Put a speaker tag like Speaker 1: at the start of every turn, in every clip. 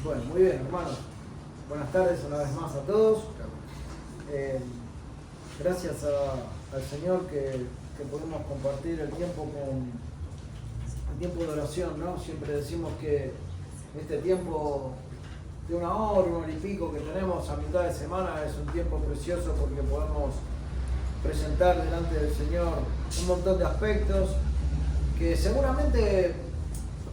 Speaker 1: Bueno, muy bien, hermanos. Buenas tardes una vez más a todos. Gracias al Señor que podemos compartir el tiempo de oración, ¿no? Siempre decimos que este tiempo de una hora y pico que tenemos a mitad de semana es un tiempo precioso porque podemos presentar delante del Señor un montón de aspectos que seguramente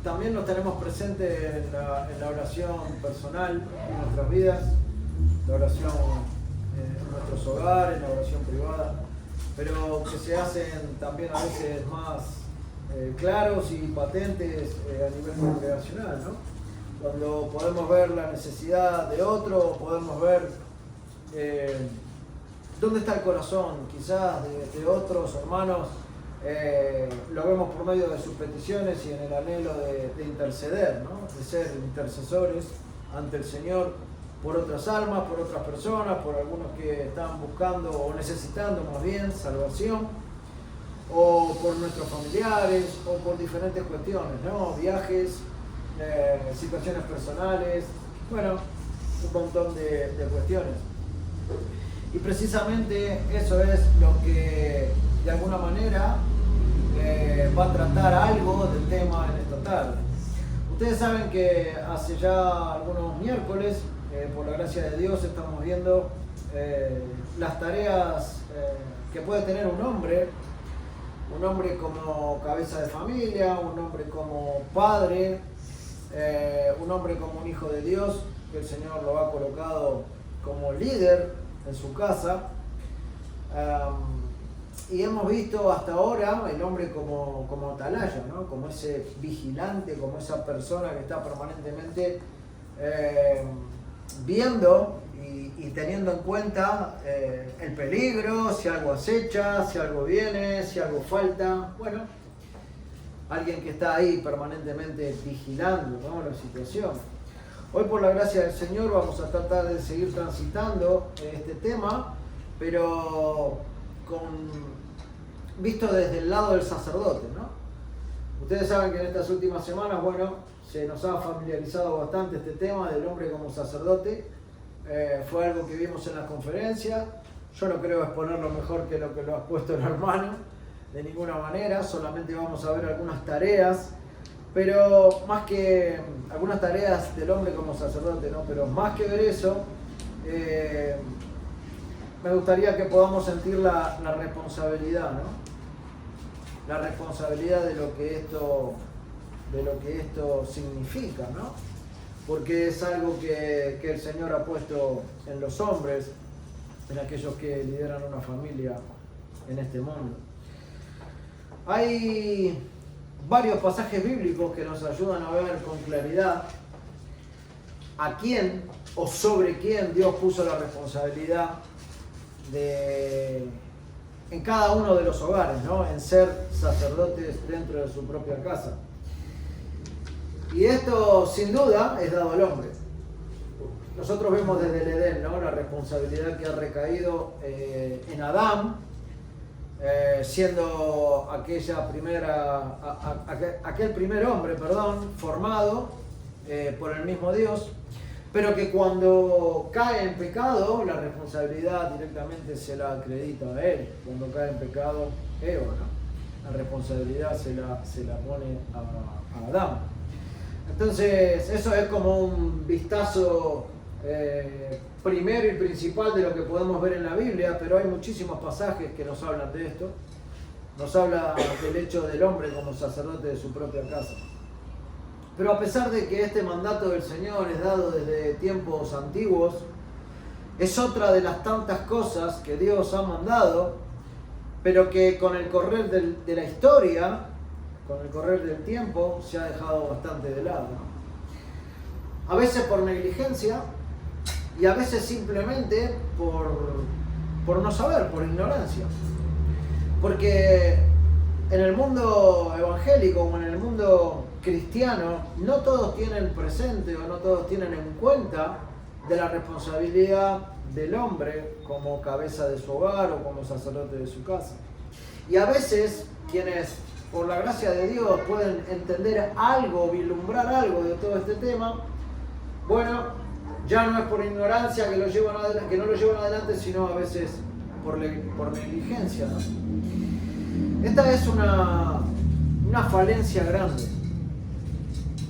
Speaker 1: también los tenemos presentes en la oración personal en nuestras vidas, la oración en nuestros hogares, la oración privada, pero que se hacen también a veces más claros y patentes a nivel congregacional, ¿no? Cuando podemos ver la necesidad de otro, podemos ver dónde está el corazón quizás de otros hermanos. Lo vemos por medio de sus peticiones y en el anhelo de interceder, ¿no? De ser intercesores ante el Señor por otras almas, por otras personas, por algunos que están buscando o necesitando más bien salvación, o por nuestros familiares, o por diferentes cuestiones, ¿no? Viajes, situaciones personales, bueno, un montón de cuestiones. Y precisamente eso es lo que de alguna manera va a tratar algo del tema en esta tarde. Ustedes saben que hace ya algunos miércoles, por la gracia de Dios, estamos viendo las tareas que puede tener un hombre como cabeza de familia, un hombre como padre, un hombre como un hijo de Dios, que el Señor lo ha colocado como líder en su casa. Y hemos visto hasta ahora el hombre como atalaya, ¿no? Como ese vigilante, como esa persona que está permanentemente viendo y teniendo en cuenta el peligro, si algo acecha, si algo viene, si algo falta. Bueno, alguien que está ahí permanentemente vigilando, ¿no?, la situación. Hoy, por la gracia del Señor, vamos a tratar de seguir transitando este tema, pero visto desde el lado del sacerdote, ¿no? Ustedes saben que en estas últimas semanas, bueno, se nos ha familiarizado bastante este tema del hombre como sacerdote. Fue algo que vimos en la conferencia. Yo no creo exponerlo mejor que lo ha expuesto el hermano, de ninguna manera. Solamente vamos a ver algunas tareas, pero más que algunas tareas del hombre como sacerdote, ¿no? Pero más que ver eso, me gustaría que podamos sentir la responsabilidad, ¿no? La responsabilidad de lo que esto significa, ¿no? Porque es algo que el Señor ha puesto en los hombres, en aquellos que lideran una familia en este mundo. Hay varios pasajes bíblicos que nos ayudan a ver con claridad a quién o sobre quién Dios puso la responsabilidad en cada uno de los hogares, ¿no? En ser sacerdotes dentro de su propia casa. Y esto, sin duda, es dado al hombre. Nosotros vemos desde el Edén, ¿no?, la responsabilidad que ha recaído en Adán, siendo aquel primer hombre, formado por el mismo Dios, pero que cuando cae en pecado, la responsabilidad directamente se la acredita a él. Cuando cae en pecado, Eva, ¿no? La responsabilidad se la pone a Adán. Entonces, eso es como un vistazo primero y principal de lo que podemos ver en la Biblia, pero hay muchísimos pasajes que nos hablan de esto. Nos habla del hecho del hombre como sacerdote de su propia casa. Pero a pesar de que este mandato del Señor es dado desde tiempos antiguos, es otra de las tantas cosas que Dios ha mandado, pero que con el correr de la historia, con el correr del tiempo, se ha dejado bastante de lado, ¿no? A veces por negligencia y a veces simplemente por no saber, por ignorancia. Porque en el mundo evangélico o en el mundo cristiano, no todos tienen presente o no todos tienen en cuenta de la responsabilidad del hombre como cabeza de su hogar o como sacerdote de su casa. Y a veces quienes, por la gracia de Dios, pueden entender algo, vislumbrar algo de todo este tema, bueno, ya no es por ignorancia que, que no lo llevan adelante, sino a veces por negligencia, ¿no? Esta es una falencia grande,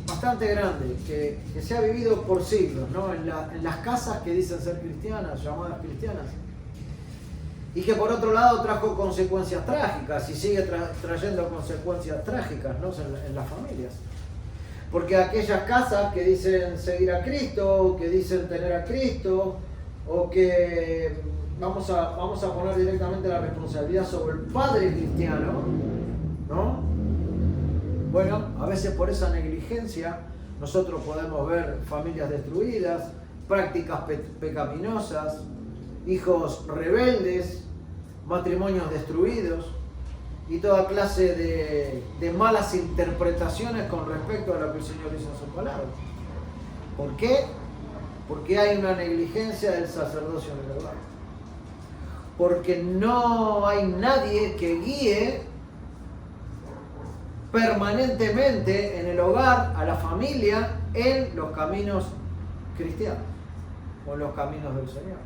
Speaker 1: bastante grande, que se ha vivido por siglos, ¿no? En las casas que dicen ser cristianas, llamadas cristianas, y que por otro lado trajo consecuencias trágicas y sigue trayendo consecuencias trágicas, ¿no? en las familias. Porque aquellas casas que dicen seguir a Cristo, que dicen tener a Cristo, o que vamos a poner directamente la responsabilidad sobre el padre cristiano, ¿no? Bueno, a veces por esa negligencia nosotros podemos ver familias destruidas, prácticas pecaminosas, hijos rebeldes, matrimonios destruidos y toda clase de malas interpretaciones con respecto a lo que el Señor dice en su palabra. ¿Por qué? Porque hay una negligencia del sacerdocio en el hogar. Porque no hay nadie que guíe permanentemente en el hogar a la familia en los caminos cristianos o en los caminos del Señor.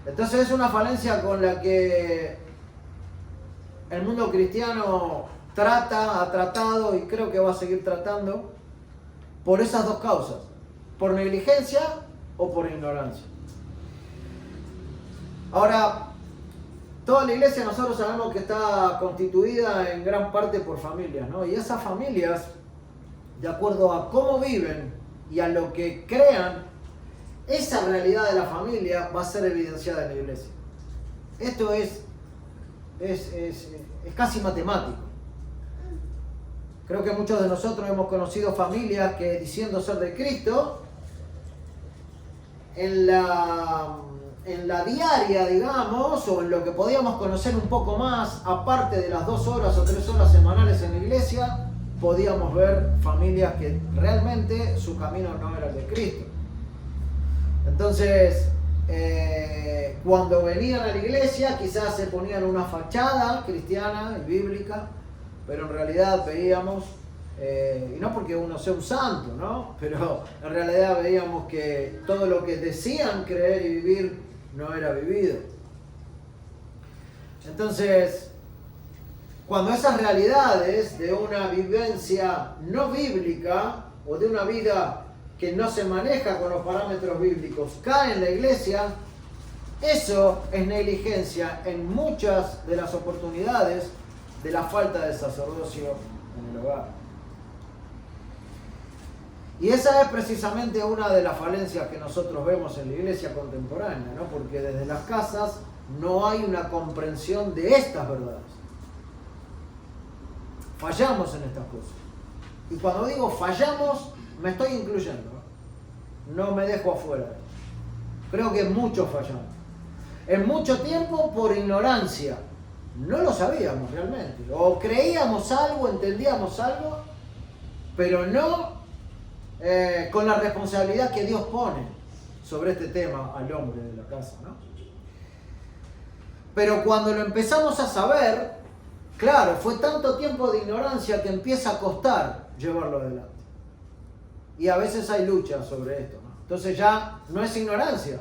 Speaker 1: Entonces es una falencia con la que el mundo cristiano ha tratado y creo que va a seguir tratando por esas dos causas, por negligencia o por ignorancia. Ahora, toda la iglesia nosotros sabemos que está constituida en gran parte por familias, ¿no? Y esas familias, de acuerdo a cómo viven y a lo que crean, esa realidad de la familia va a ser evidenciada en la iglesia. Esto es casi matemático. Creo que muchos de nosotros hemos conocido familias que, diciendo ser de Cristo, en la diaria, digamos, o en lo que podíamos conocer un poco más, aparte de las 2 horas o 3 horas semanales en la iglesia, podíamos ver familias que realmente su camino no era el de Cristo. Entonces, cuando venían a la iglesia, quizás se ponían una fachada cristiana y bíblica, pero en realidad veíamos, y no porque uno sea un santo, ¿no? Pero en realidad veíamos que todo lo que decían creer y vivir no era vivido. Entonces, cuando esas realidades de una vivencia no bíblica o de una vida que no se maneja con los parámetros bíblicos caen en la iglesia, eso es negligencia en muchas de las oportunidades de la falta de sacerdocio en el hogar. Y esa es precisamente una de las falencias que nosotros vemos en la iglesia contemporánea, ¿no? Porque desde las casas no hay una comprensión de estas verdades. Fallamos en estas cosas. Y cuando digo fallamos, me estoy incluyendo. No me dejo afuera. Creo que muchos fallamos. En mucho tiempo por ignorancia. No lo sabíamos realmente. O creíamos algo, entendíamos algo, pero no con la responsabilidad que Dios pone sobre este tema al hombre de la casa, ¿no? Pero cuando lo empezamos a saber, claro, fue tanto tiempo de ignorancia que empieza a costar llevarlo adelante. Y a veces hay lucha sobre esto, ¿no? Entonces ya no es ignorancia.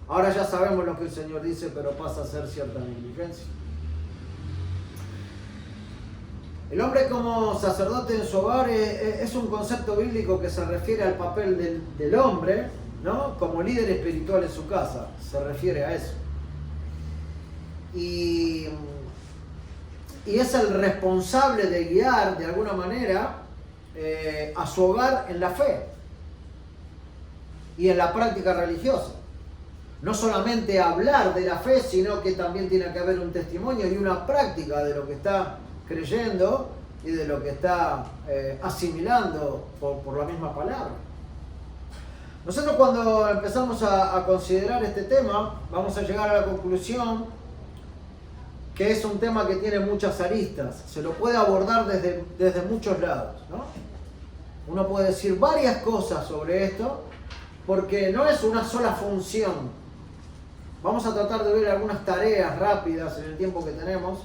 Speaker 1: Ahora ya sabemos lo que el Señor dice, pero pasa a ser cierta negligencia. El hombre como sacerdote en su hogar es un concepto bíblico que se refiere al papel del hombre, ¿no? Como líder espiritual en su casa, se refiere a eso. Y es el responsable de guiar de alguna manera a su hogar en la fe y en la práctica religiosa. No solamente hablar de la fe, sino que también tiene que haber un testimonio y una práctica de lo que está creyendo y de lo que está asimilando por la misma palabra. Nosotros cuando empezamos a considerar este tema, vamos a llegar a la conclusión que es un tema que tiene muchas aristas, se lo puede abordar desde muchos lados, ¿no? Uno puede decir varias cosas sobre esto, porque no es una sola función. Vamos a tratar de ver algunas tareas rápidas en el tiempo que tenemos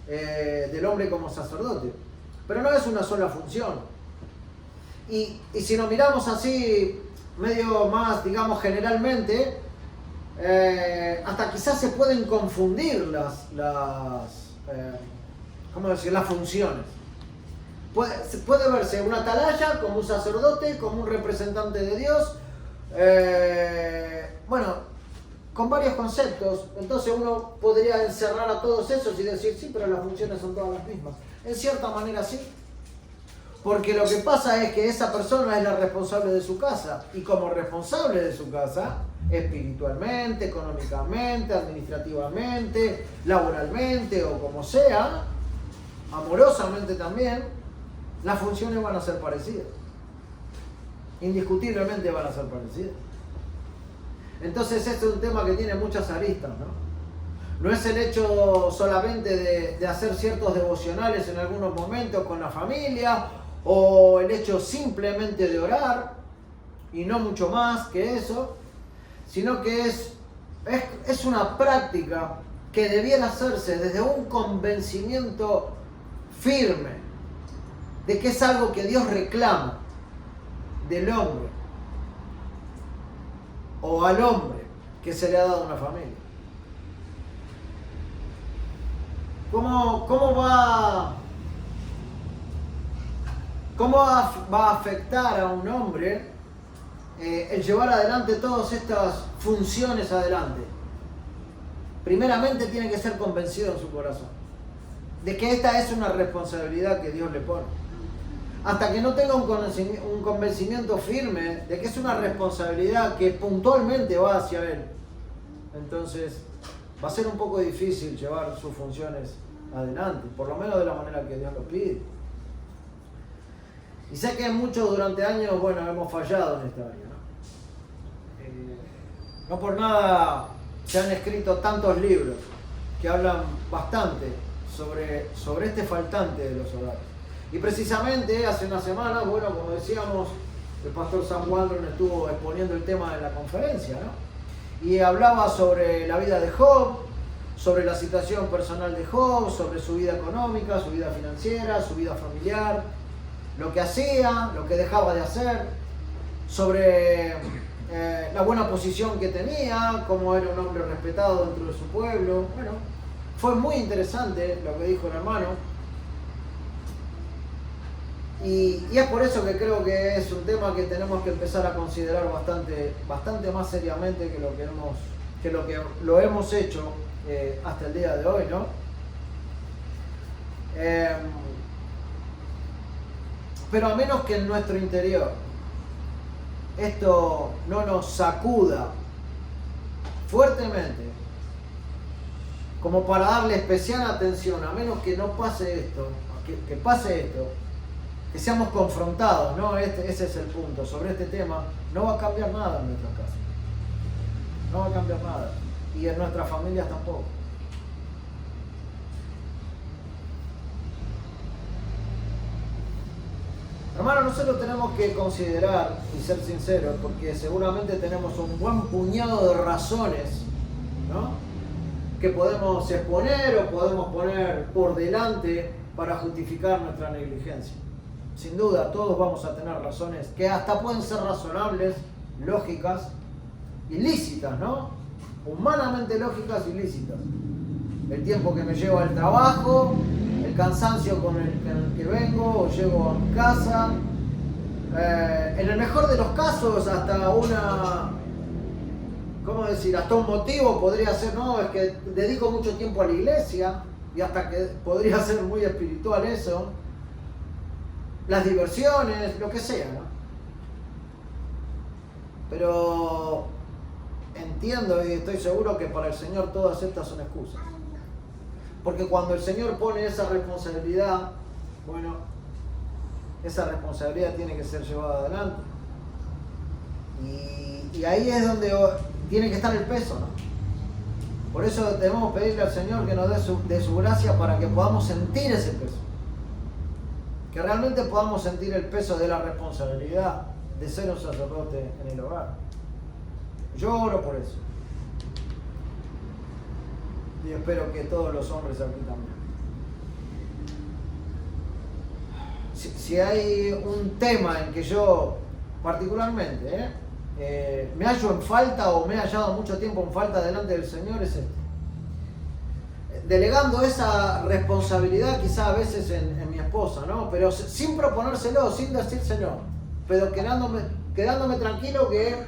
Speaker 1: del hombre como sacerdote, pero no es una sola función. Y si nos miramos así medio más, digamos, generalmente, hasta quizás se pueden confundir ¿cómo decir? Las funciones. Puede verse un atalaya como un sacerdote, como un representante de Dios, bueno, con varios conceptos. Entonces uno podría encerrar a todos esos y decir, sí, pero las funciones son todas las mismas. En cierta manera sí, porque lo que pasa es que esa persona es la responsable de su casa, y como responsable de su casa, espiritualmente, económicamente, administrativamente, laboralmente o como sea, amorosamente también, las funciones van a ser parecidas. Indiscutiblemente van a ser parecidas. Entonces este es un tema que tiene muchas aristas, ¿no? No es el hecho solamente de hacer ciertos devocionales en algunos momentos con la familia, o el hecho simplemente de orar, y no mucho más que eso, sino que es una práctica que debiera hacerse desde un convencimiento firme de que es algo que Dios reclama del hombre o al hombre que se le ha dado una familia. ¿Cómo va a afectar a un hombre el llevar adelante todas estas funciones adelante? Primeramente tiene que ser convencido en su corazón de que esta es una responsabilidad que Dios le pone. Hasta que no tenga un convencimiento firme de que es una responsabilidad que puntualmente va hacia él, entonces va a ser un poco difícil llevar sus funciones adelante, por lo menos de la manera que Dios lo pide. Y sé que muchos durante años, bueno, hemos fallado en esta área, ¿no? No por nada se han escrito tantos libros que hablan bastante sobre este faltante de los hogares. Y precisamente hace unas semanas, bueno, como decíamos, el pastor Sam Waldron estuvo exponiendo el tema en la conferencia, ¿no? Y hablaba sobre la vida de Job, sobre la situación personal de Job, sobre su vida económica, su vida financiera, su vida familiar, lo que hacía, lo que dejaba de hacer, sobre la buena posición que tenía, cómo era un hombre respetado dentro de su pueblo. Bueno, fue muy interesante lo que dijo el hermano. Y es por eso que creo que es un tema que tenemos que empezar a considerar bastante más seriamente que lo que lo hemos hecho hasta el día de hoy, ¿no? Pero a menos que en nuestro interior esto no nos sacuda fuertemente, como para darle especial atención, a menos que no pase esto, que pase esto, que seamos confrontados, ¿no? Ese es el punto. Sobre este tema no va a cambiar nada en nuestra casa. No va a cambiar nada. Y en nuestras familias tampoco. Hermano, nosotros tenemos que considerar y ser sinceros, porque seguramente tenemos un buen puñado de razones, ¿no?, que podemos exponer o podemos poner por delante para justificar nuestra negligencia. Sin duda, todos vamos a tener razones que hasta pueden ser razonables, lógicas, ilícitas, ¿no? Humanamente lógicas y lícitas. El tiempo que me llevo al trabajo, el cansancio con el que vengo o llego a mi casa. En el mejor de los casos, hasta hasta un motivo podría ser, no, es que dedico mucho tiempo a la iglesia, y hasta que podría ser muy espiritual eso. Las diversiones, lo que sea, ¿no? Pero entiendo y estoy seguro que para el Señor todas estas son excusas. Porque cuando el Señor pone esa responsabilidad, bueno, esa responsabilidad tiene que ser llevada adelante. Y ahí es donde tiene que estar el peso, ¿no? Por eso debemos pedirle al Señor que nos dé su gracia para que podamos sentir ese peso. Que realmente podamos sentir el peso de la responsabilidad de ser un sacerdote en el hogar. Yo oro por eso. Y espero que todos los hombres aquí también. Si hay un tema en que yo, particularmente, me hallo en falta o me he hallado mucho tiempo en falta delante del Señor es este. Delegando esa responsabilidad quizá a veces en mi esposa, ¿no? Pero sin proponérselo, sin decir Señor, pero quedándome tranquilo que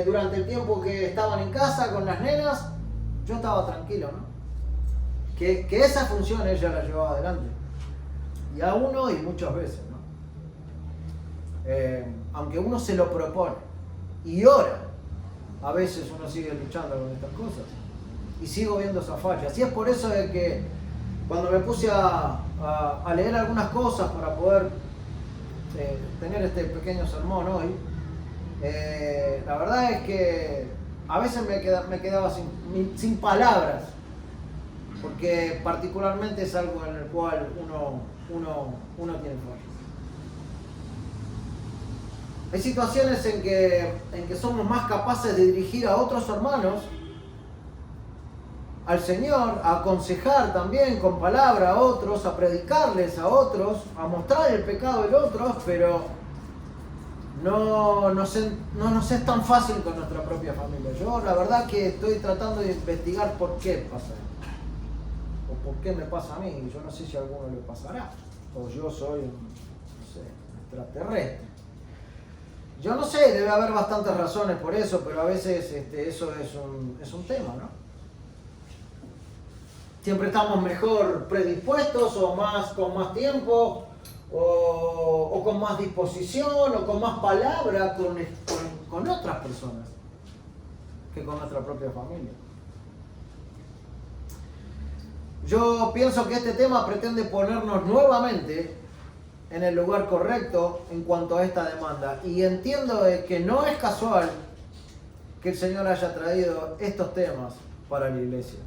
Speaker 1: durante el tiempo que estaban en casa con las nenas, yo estaba tranquilo, ¿no? Que esa función ella la llevaba adelante. Y a uno y muchas veces, ¿no? Aunque uno se lo propone y ora, a veces uno sigue luchando con estas cosas. Y sigo viendo esas fallas. Y es por eso de que cuando me puse a leer algunas cosas para poder tener este pequeño sermón hoy, la verdad es que a veces me quedaba sin palabras, porque particularmente es algo en el cual uno tiene fallas. Hay situaciones en que somos más capaces de dirigir a otros hermanos al Señor, a aconsejar también con palabra a otros, a predicarles a otros, a mostrar el pecado del otro, pero no nos es tan fácil con nuestra propia familia. Yo la verdad que estoy tratando de investigar por qué pasa esto, o por qué me pasa a mí. Yo no sé si a alguno le pasará, o yo soy un extraterrestre. Yo no sé, debe haber bastantes razones por eso, pero a veces eso es un tema, ¿no? Siempre estamos mejor predispuestos o con más tiempo o con más disposición o con más palabra con otras personas que con nuestra propia familia. Yo pienso que este tema pretende ponernos nuevamente en el lugar correcto en cuanto a esta demanda, y entiendo que no es casual que el Señor haya traído estos temas para la iglesia.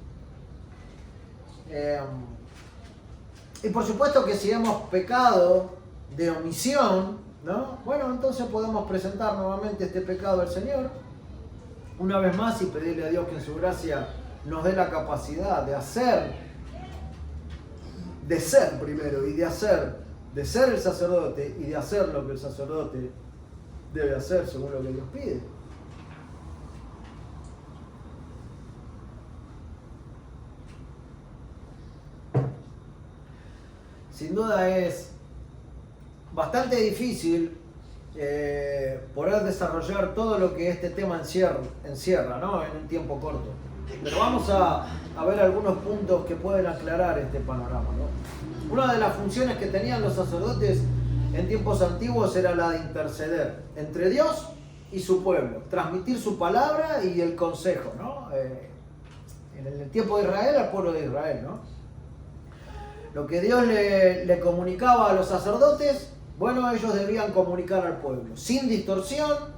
Speaker 1: Y por supuesto que si hemos pecado de omisión, ¿no? Bueno, entonces podemos presentar nuevamente este pecado al Señor una vez más y pedirle a Dios que en su gracia nos dé la capacidad de ser primero, y de ser el sacerdote y de hacer lo que el sacerdote debe hacer según lo que Dios pide. Sin duda es bastante difícil poder desarrollar todo lo que este tema encierra, ¿no? En un tiempo corto. Pero vamos a ver algunos puntos que pueden aclarar este panorama, ¿no? Una de las funciones que tenían los sacerdotes en tiempos antiguos era la de interceder entre Dios y su pueblo, transmitir su palabra y el consejo, ¿no? En el tiempo de Israel, al pueblo de Israel, ¿no? Lo que Dios le comunicaba a los sacerdotes, bueno, ellos debían comunicar al pueblo, sin distorsión,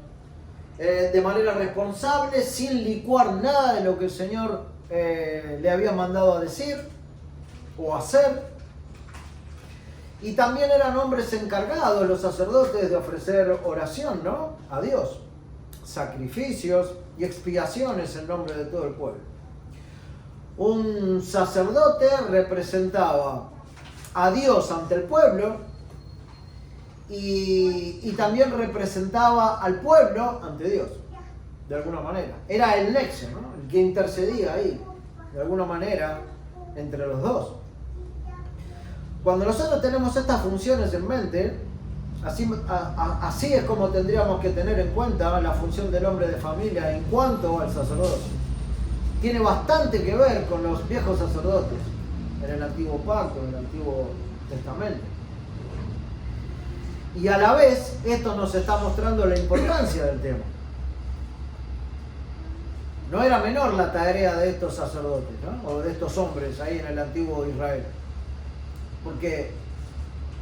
Speaker 1: de manera responsable, sin licuar nada de lo que el Señor le había mandado a decir o hacer. Y también eran hombres encargados, los sacerdotes, de ofrecer oración, ¿no? A Dios, sacrificios y expiaciones en nombre de todo el pueblo. Un sacerdote representaba a Dios ante el pueblo y también representaba al pueblo ante Dios, de alguna manera. Era el nexo, ¿no? El que intercedía ahí, de alguna manera, entre los dos. Cuando nosotros tenemos estas funciones en mente, así es como tendríamos que tener en cuenta la función del hombre de familia en cuanto al sacerdocio. Tiene bastante que ver con los viejos sacerdotes en el Antiguo Pacto, en el Antiguo Testamento. Y a la vez, esto nos está mostrando la importancia del tema. No era menor la tarea de estos sacerdotes, ¿no? O de estos hombres ahí en el Antiguo Israel. Porque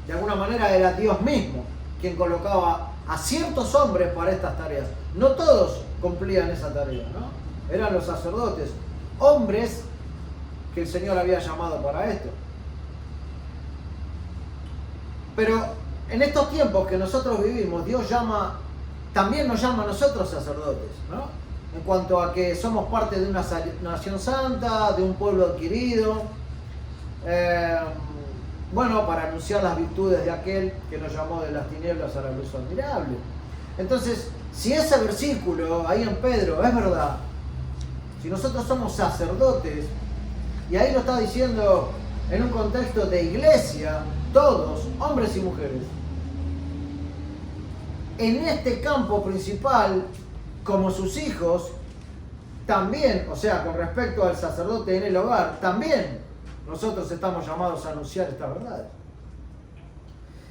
Speaker 1: de alguna manera era Dios mismo quien colocaba a ciertos hombres para estas tareas. No todos cumplían esa tarea, ¿no? Eran los sacerdotes, hombres que el Señor había llamado para esto. Pero en estos tiempos que nosotros vivimos, Dios también nos llama a nosotros sacerdotes, ¿no? En cuanto a que somos parte de una nación santa, de un pueblo adquirido, bueno, para anunciar las virtudes de aquel que nos llamó de las tinieblas a la luz admirable. Entonces, Si ese versículo ahí en Pedro es verdad, si nosotros somos sacerdotes, y ahí lo está diciendo en un contexto de iglesia, todos, hombres y mujeres, en este campo principal, como sus hijos, también, o sea, con respecto al sacerdote en el hogar, también nosotros estamos llamados a anunciar esta verdad.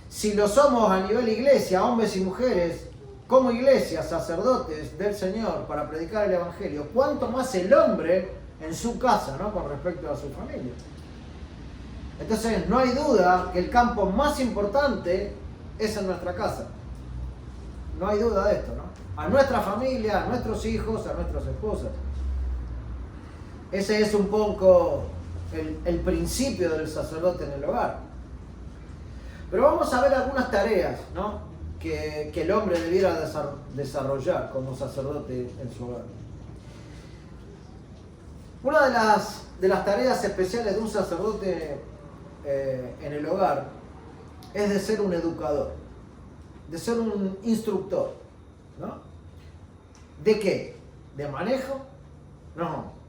Speaker 1: Si lo somos a nivel iglesia, hombres y mujeres, como iglesia, sacerdotes del Señor, para predicar el Evangelio, ¿cuánto más el hombre en su casa, ¿no? Con respecto a su familia? Entonces, no hay duda que el campo más importante es en nuestra casa. No hay duda de esto, ¿no? A nuestra familia, a nuestros hijos, a nuestras esposas. Ese es un poco el principio del sacerdote en el hogar. Pero vamos a ver algunas tareas, ¿no? que el hombre debiera desarrollar como sacerdote en su hogar. Una de las tareas especiales de un sacerdote en el hogar es de ser un educador, de ser un instructor, ¿no? ¿De qué? ¿De manejo? No.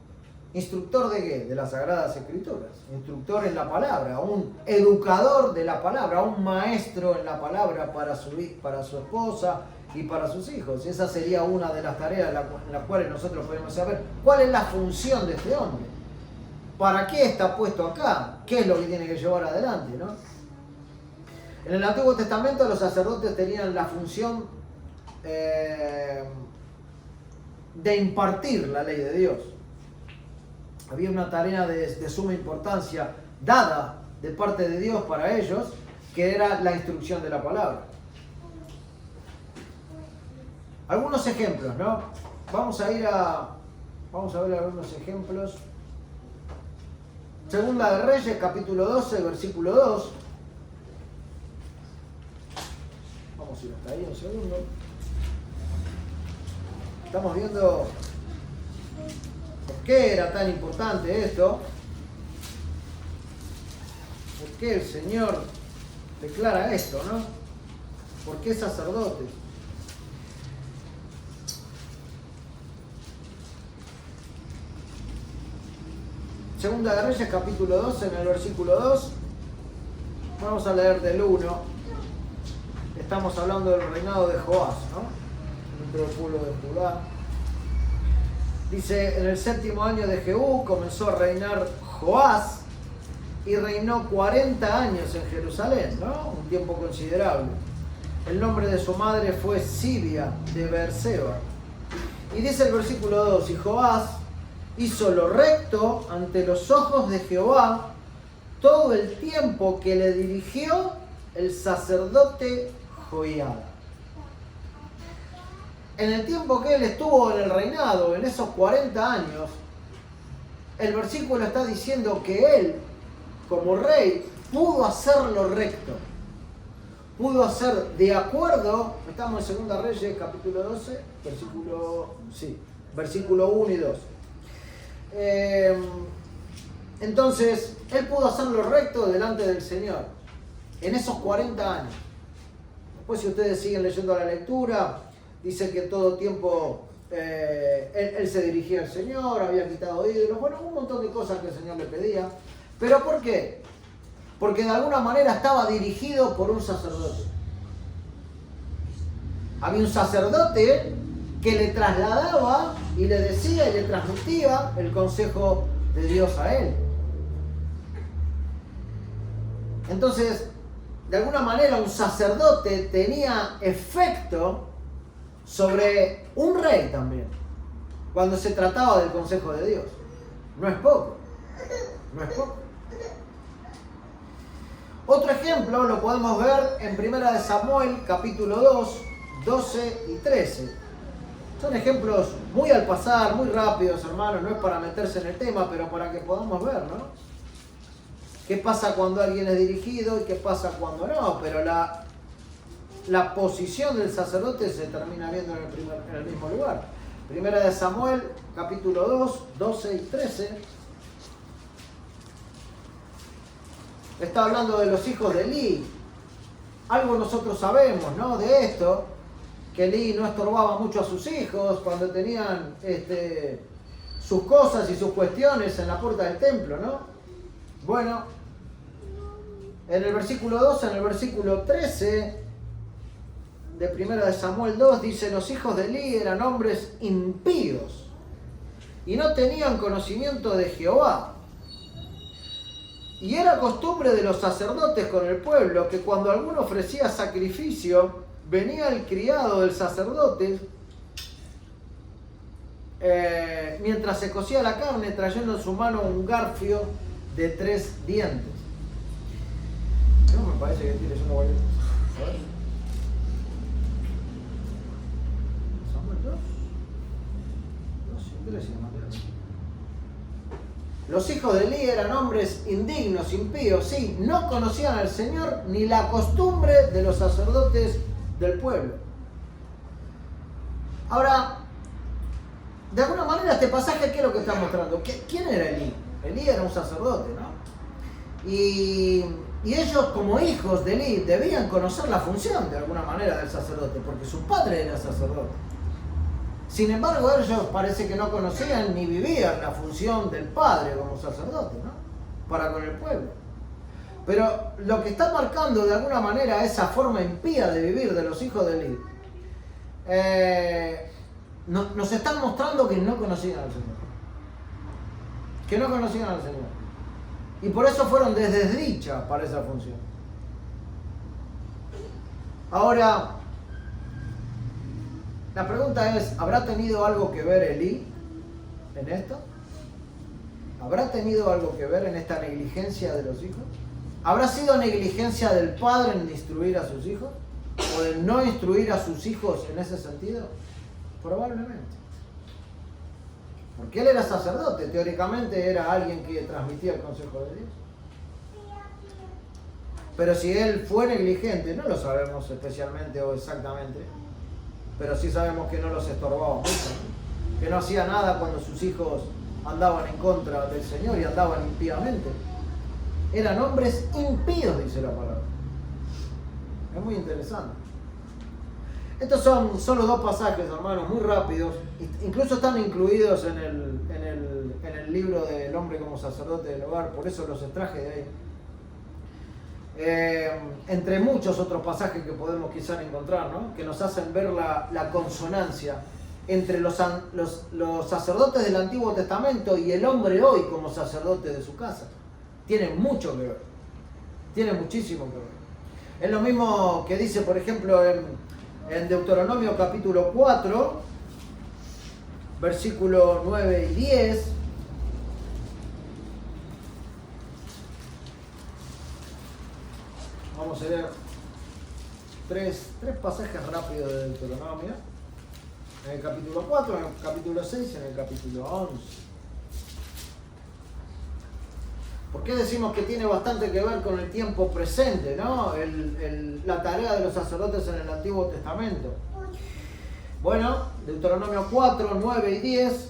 Speaker 1: ¿Instructor de qué? De las Sagradas Escrituras. Instructor en la palabra, un educador de la palabra, un maestro en la palabra para su esposa y para sus hijos. Esa sería una de las tareas en las cuales nosotros podemos saber cuál es la función de este hombre. ¿Para qué está puesto acá? ¿Qué es lo que tiene que llevar adelante, ¿no? En el Antiguo Testamento los sacerdotes tenían la función de impartir la ley de Dios. Había una tarea de suma importancia dada de parte de Dios para ellos, que era la instrucción de la palabra. Algunos ejemplos, ¿no? Vamos a ver algunos ejemplos. Segunda de Reyes, capítulo 12, versículo 2. Vamos a ir hasta ahí un segundo. Estamos viendo por qué era tan importante esto. ¿Por qué el Señor declara esto, no? ¿Por qué sacerdotes? Segunda de Reyes, capítulo 12, en el versículo 2. Vamos a leer del 1. Estamos hablando del reinado de Joás, ¿no? Dentro del pueblo de Judá. Dice, en el 7º año de Jehú comenzó a reinar Joás y reinó 40 años en Jerusalén, ¿no? Un tiempo considerable. El nombre de su madre fue Sibia de Beerseba. Y dice el versículo 2, y Joás hizo lo recto ante los ojos de Jehová todo el tiempo que le dirigió el sacerdote Joiada. En el tiempo que él estuvo en el reinado, en esos 40 años, el versículo está diciendo que él, como rey, pudo hacer lo recto. Pudo hacer de acuerdo, estamos en 2 Reyes, capítulo 12, versículo 1 y 2. Entonces, él pudo hacer lo recto delante del Señor, en esos 40 años. Después, si ustedes siguen leyendo la lectura, dice que todo tiempo él se dirigía al Señor, había quitado ídolos, bueno, un montón de cosas que el Señor le pedía. ¿Pero por qué? Porque de alguna manera estaba dirigido por un sacerdote. Había un sacerdote que le trasladaba y le decía y le transmitía el consejo de Dios a él. Entonces, de alguna manera un sacerdote tenía efecto sobre un rey también, cuando se trataba del consejo de Dios. No es poco, no es poco. Otro ejemplo lo podemos ver en 1 Samuel, capítulo 2, 12 y 13. Son ejemplos muy al pasar, muy rápidos, hermanos, no es para meterse en el tema, pero para que podamos ver, ¿no? ¿Qué pasa cuando alguien es dirigido y qué pasa cuando no? Pero la posición del sacerdote se termina viendo en el mismo lugar. 1 Samuel, capítulo 2, 12 y 13. Está hablando de los hijos de Elí. Algo nosotros sabemos, ¿no? De esto. que Elí no estorbaba mucho a sus hijos cuando tenían sus cosas y sus cuestiones en la puerta del templo, ¿no? Bueno, en el versículo 12, en el versículo 13 de 1 de Samuel 2 dice: los hijos de Elí eran hombres impíos y no tenían conocimiento de Jehová. Y era costumbre de los sacerdotes con el pueblo que cuando alguno ofrecía sacrificio, venía el criado del sacerdote mientras se cocía la carne, trayendo en su mano un garfio de 3 dientes. No me parece que tires una boleta. A ver. Samuel 2. 2 y 3 Los hijos de Elí eran hombres indignos, impíos, sí, no conocían al Señor ni la costumbre de los sacerdotes del pueblo. Ahora, de alguna manera este pasaje, ¿qué es lo que está mostrando? ¿Quién era Elí? Elí era un sacerdote, ¿no? Y ellos, como hijos de Elí, debían conocer la función de alguna manera del sacerdote, porque su padre era sacerdote. Sin embargo, ellos parece que no conocían ni vivían la función del padre como sacerdote, ¿no? Para con el pueblo. Pero lo que está marcando de alguna manera esa forma impía de vivir de los hijos de Elí, nos están mostrando que no conocían al Señor. Que no conocían al Señor. Y por eso fueron desdichas para esa función. Ahora, la pregunta es, ¿habrá tenido algo que ver Elí en esto? ¿Habrá tenido algo que ver en esta negligencia de los hijos? ¿Habrá sido negligencia del padre en instruir a sus hijos? ¿O de no instruir a sus hijos en ese sentido? Probablemente. Porque él era sacerdote, teóricamente era alguien que transmitía el consejo de Dios. Pero si él fue negligente, no lo sabemos especialmente o exactamente, pero sí sabemos que no los estorbaba mucho, ¿no? Que no hacía nada cuando sus hijos andaban en contra del Señor y andaban impíamente. Eran hombres impíos, dice la palabra. Es muy interesante. Estos son solo 2 pasajes, hermanos, muy rápidos. Incluso están incluidos en el libro del hombre como sacerdote del hogar, por eso los extraje de ahí. Entre muchos otros pasajes que podemos quizás encontrar, ¿no? Que nos hacen ver la consonancia entre los sacerdotes del Antiguo Testamento y el hombre hoy como sacerdote de su casa. Tiene mucho que ver, tiene muchísimo que ver. Es lo mismo que dice, por ejemplo, en Deuteronomio capítulo 4, versículo 9 y 10. Vamos a leer tres pasajes rápidos de Deuteronomio. En el capítulo 4, en el capítulo 6 y en el capítulo 11. ¿Por qué decimos que tiene bastante que ver con el tiempo presente, ¿no? La tarea de los sacerdotes en el Antiguo Testamento. Bueno, Deuteronomio 4, 9 y 10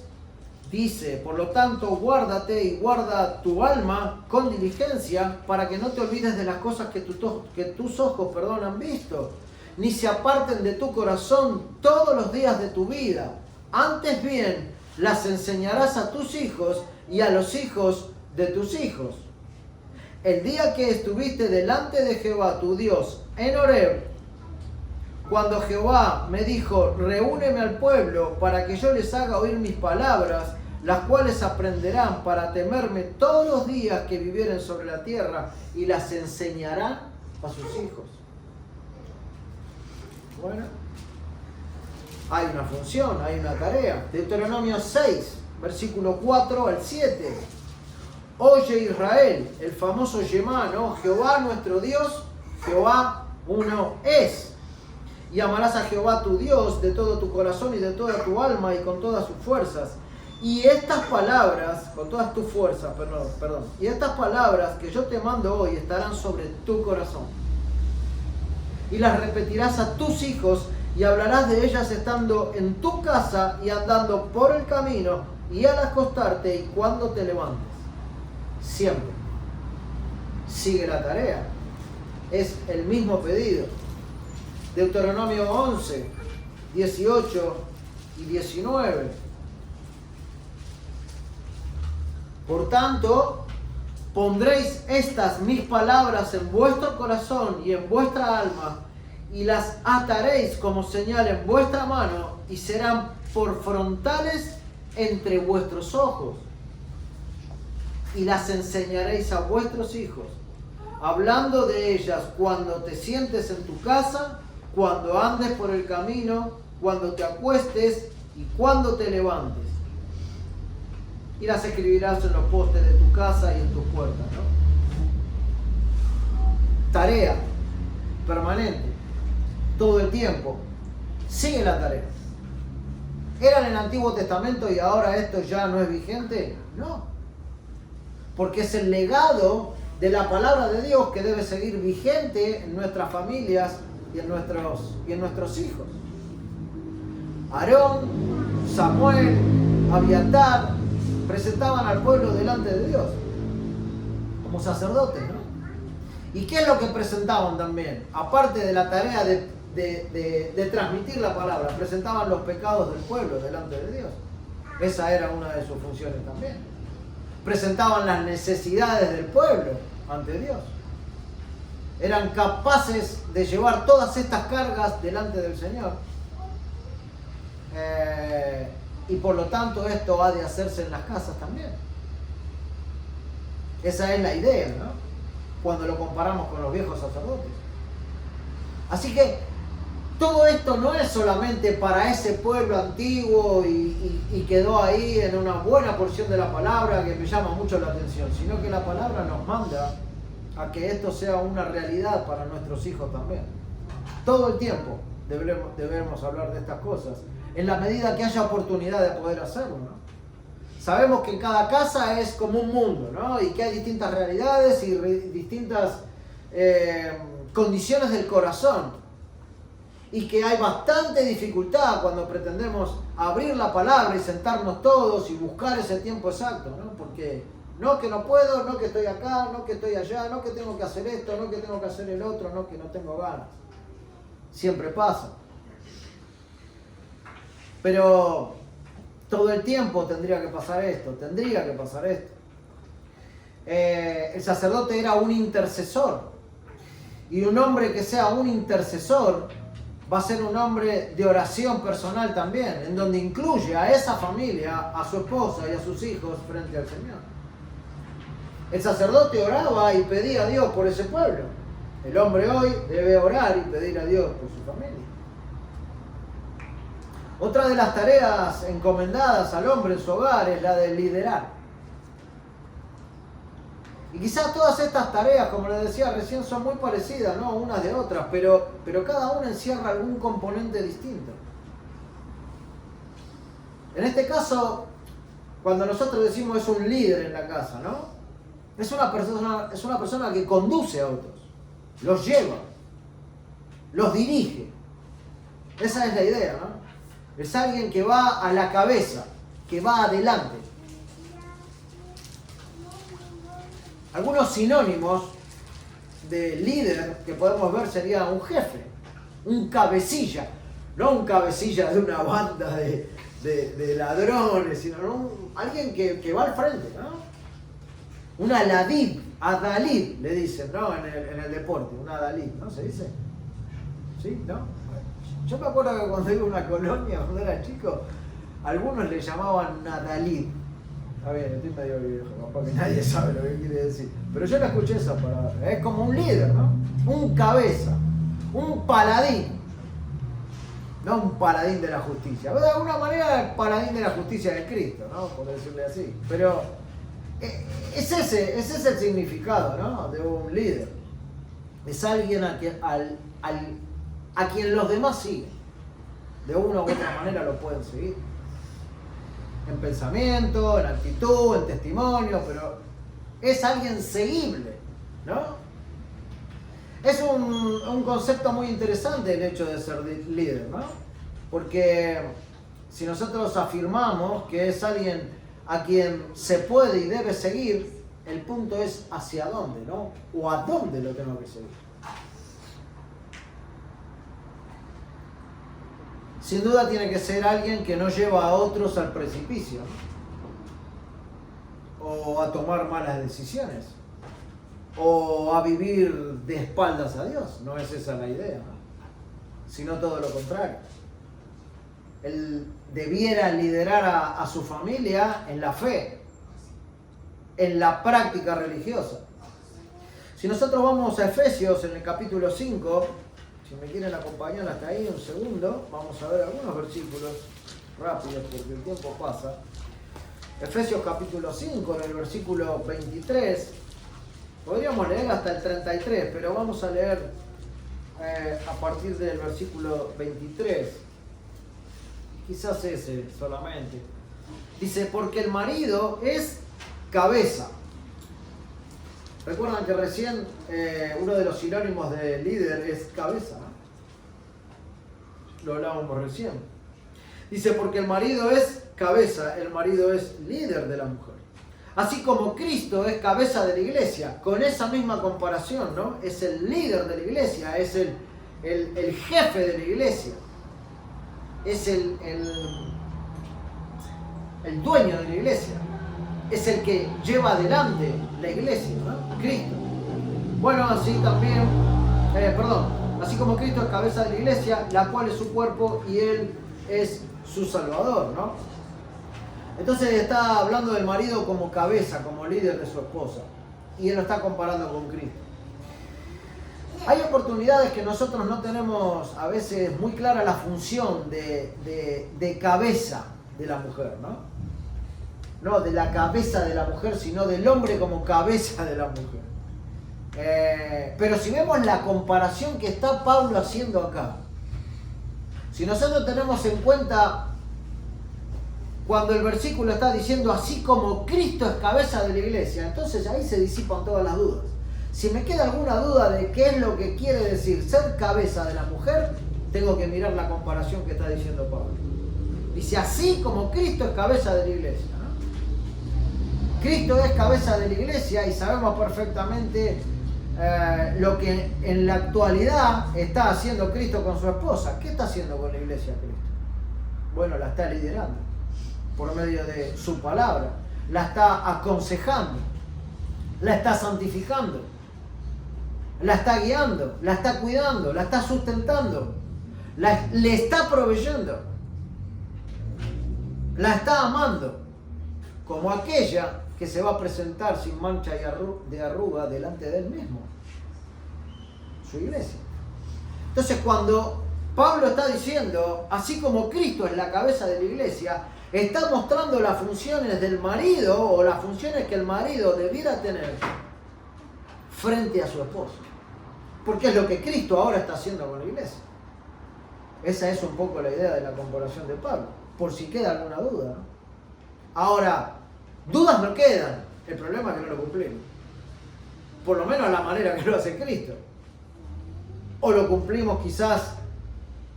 Speaker 1: dice: por lo tanto, guárdate y guarda tu alma con diligencia para que no te olvides de las cosas que tus ojos han visto, ni se aparten de tu corazón todos los días de tu vida. Antes bien, las enseñarás a tus hijos y a los hijos de tus hijos. El día que estuviste delante de Jehová tu Dios en Horeb, cuando Jehová me dijo: reúneme al pueblo para que yo les haga oír mis palabras, las cuales aprenderán para temerme todos los días que vivieren sobre la tierra, y las enseñarán a sus hijos. Bueno, hay una función, hay una tarea. Deuteronomio 6, versículo 4 al 7. Oye Israel, el famoso Shemá, ¿no? Jehová nuestro Dios, Jehová uno es. Y amarás a Jehová tu Dios de todo tu corazón y de toda tu alma y con todas sus fuerzas. Y estas palabras, con todas tus fuerzas, perdón. Y estas palabras que yo te mando hoy estarán sobre tu corazón. Y las repetirás a tus hijos y hablarás de ellas estando en tu casa y andando por el camino y al acostarte y cuando te levantes. Siempre. Sigue la tarea. Es el mismo pedido. Deuteronomio 11, 18 y 19. Por tanto, pondréis estas mis palabras en vuestro corazón y en vuestra alma, y las ataréis como señal en vuestra mano, y serán por frontales entre vuestros ojos. Y las enseñaréis a vuestros hijos, hablando de ellas cuando te sientes en tu casa, cuando andes por el camino, cuando te acuestes y cuando te levantes. Y las escribirás en los postes de tu casa y en tus puertas, ¿no? Tarea permanente, todo el tiempo. Sigue la tarea. ¿Era en el Antiguo Testamento y ahora esto ya no es vigente? No. Porque es el legado de la palabra de Dios que debe seguir vigente en nuestras familias y en nuestros hijos. Aarón, Samuel, Abiatar presentaban al pueblo delante de Dios como sacerdotes, ¿no? ¿Y qué es lo que presentaban también? Aparte de la tarea de transmitir la palabra, presentaban los pecados del pueblo delante de Dios. Esa era una de sus funciones también. Presentaban las necesidades del pueblo ante Dios. Eran capaces de llevar todas estas cargas delante del Señor. Y por lo tanto esto ha de hacerse en las casas también. Esa es la idea, ¿no? Cuando lo comparamos con los viejos sacerdotes. Así que todo esto no es solamente para ese pueblo antiguo y quedó ahí en una buena porción de la palabra que me llama mucho la atención, sino que la palabra nos manda a que esto sea una realidad para nuestros hijos también. Todo el tiempo debemos hablar de estas cosas, en la medida que haya oportunidad de poder hacerlo, ¿no? Sabemos que cada casa es como un mundo, ¿no? Y que hay distintas realidades y distintas condiciones del corazón. Y que hay bastante dificultad cuando pretendemos abrir la palabra y sentarnos todos y buscar ese tiempo exacto, ¿no? Porque no que no puedo, no que estoy acá, no que estoy allá, no que tengo que hacer esto, no que tengo que hacer el otro, no que no tengo ganas. Siempre pasa. Pero todo el tiempo tendría que pasar esto. El sacerdote era un intercesor. Y un hombre que sea un intercesor va a ser un hombre de oración personal también, en donde incluye a esa familia, a su esposa y a sus hijos frente al Señor. El sacerdote oraba y pedía a Dios por ese pueblo. El hombre hoy debe orar y pedir a Dios por su familia. Otra de las tareas encomendadas al hombre en su hogar es la de liderar. Y quizás todas estas tareas, como les decía recién, son muy parecidas, ¿no? Unas de otras, pero cada una encierra algún componente distinto. En este caso, cuando nosotros decimos es un líder en la casa, ¿no? Es una persona que conduce a otros, los lleva, los dirige. Esa es la idea, ¿no? Es alguien que va a la cabeza, que va adelante. Algunos sinónimos de líder que podemos ver sería un jefe, un cabecilla, no un cabecilla de una banda de ladrones, sino alguien que va al frente, ¿no? Un adalid le dicen, ¿no? En el deporte, un adalid, ¿no? ¿Se dice? ¿Sí? ¿No? Yo me acuerdo que cuando iba a una colonia, cuando era chico, algunos le llamaban adalid. Está bien, estoy medio viejo, capaz que nadie sabe lo que quiere decir. Pero yo la escuché esa palabra. Es como un líder, ¿no? Un cabeza, un paladín. No un paladín de la justicia. De alguna manera el paladín de la justicia de Cristo, ¿no? Por decirle así. Pero es ese el significado, ¿no? De un líder. Es alguien a quien los demás siguen. De una u otra manera lo pueden seguir. En pensamiento, en actitud, en testimonio, pero es alguien seguible, ¿no? Es un concepto muy interesante el hecho de ser líder, ¿no? Porque si nosotros afirmamos que es alguien a quien se puede y debe seguir, el punto es hacia dónde, ¿no? O a dónde lo tengo que seguir. sin duda tiene que ser alguien que no lleva a otros al precipicio, ¿no? O a tomar malas decisiones, o a vivir de espaldas a Dios. No es esa la idea, ¿no? Sino todo lo contrario. Él debiera liderar a su familia en la fe, en la práctica religiosa. Si nosotros vamos a Efesios en el capítulo 5, si me quieren acompañar hasta ahí un segundo, vamos a ver algunos versículos rápidos porque el tiempo pasa. Efesios capítulo 5, en el versículo 23, podríamos leer hasta el 33, pero vamos a leer a partir del versículo 23. Quizás ese solamente. Dice, porque el marido es cabeza. Recuerdan que recién uno de los sinónimos de líder es cabeza, ¿no? Lo hablábamos recién. Dice, porque el marido es cabeza, el marido es líder de la mujer. Así como Cristo es cabeza de la iglesia, con esa misma comparación, ¿no? Es el líder de la iglesia, es el jefe de la iglesia. Es el dueño de la iglesia, es el que lleva adelante la iglesia, ¿no? Cristo. Bueno, así también, así como Cristo es cabeza de la iglesia, la cual es su cuerpo y Él es su Salvador, ¿no? Entonces está hablando del marido como cabeza, como líder de su esposa, y Él lo está comparando con Cristo. Hay oportunidades que nosotros no tenemos a veces muy clara la función de cabeza de la mujer, ¿no? No de la cabeza de la mujer, sino del hombre como cabeza de la mujer. Pero si vemos la comparación que está Pablo haciendo acá, si nosotros tenemos en cuenta cuando el versículo está diciendo así como Cristo es cabeza de la iglesia, entonces ahí se disipan todas las dudas. Si me queda alguna duda de qué es lo que quiere decir ser cabeza de la mujer, tengo que mirar la comparación que está diciendo Pablo. Dice, así como Cristo es cabeza de la iglesia, ¿no? Cristo es cabeza de la iglesia y sabemos perfectamente lo que en la actualidad está haciendo Cristo con su esposa. ¿Qué está haciendo con la iglesia Cristo? Bueno, la está liderando por medio de su palabra, la está aconsejando, la está santificando, la está guiando, la está cuidando, la está sustentando, le está proveyendo, la está amando, como aquella que se va a presentar sin mancha de arruga delante de él mismo, su iglesia. Entonces cuando Pablo está diciendo, así como Cristo es la cabeza de la iglesia, está mostrando las funciones del marido o las funciones que el marido debiera tener frente a su esposa. Porque es lo que Cristo ahora está haciendo con la iglesia. Esa es un poco la idea de la comparación de Pablo, por si queda alguna duda, ¿no? Ahora, dudas no quedan, el problema es que no lo cumplimos. Por lo menos a la manera que lo hace Cristo. O lo cumplimos quizás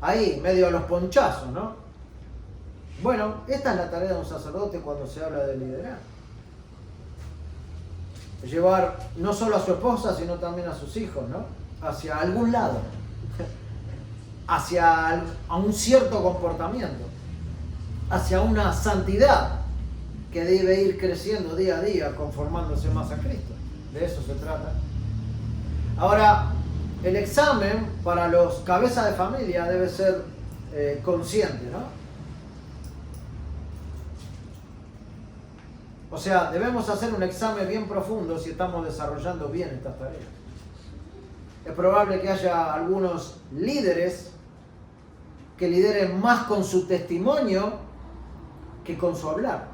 Speaker 1: ahí, medio a los ponchazos, ¿no? Bueno, esta es la tarea de un sacerdote cuando se habla de liderar. Llevar no solo a su esposa, sino también a sus hijos, ¿no? Hacia algún lado. A un cierto comportamiento. Hacia una santidad que debe ir creciendo día a día, conformándose más a Cristo. De eso se trata. Ahora, el examen para los cabezas de familia debe ser consciente, ¿no? O sea, debemos hacer un examen bien profundo si estamos desarrollando bien estas tareas. Es probable que haya algunos líderes que lideren más con su testimonio que con su hablar.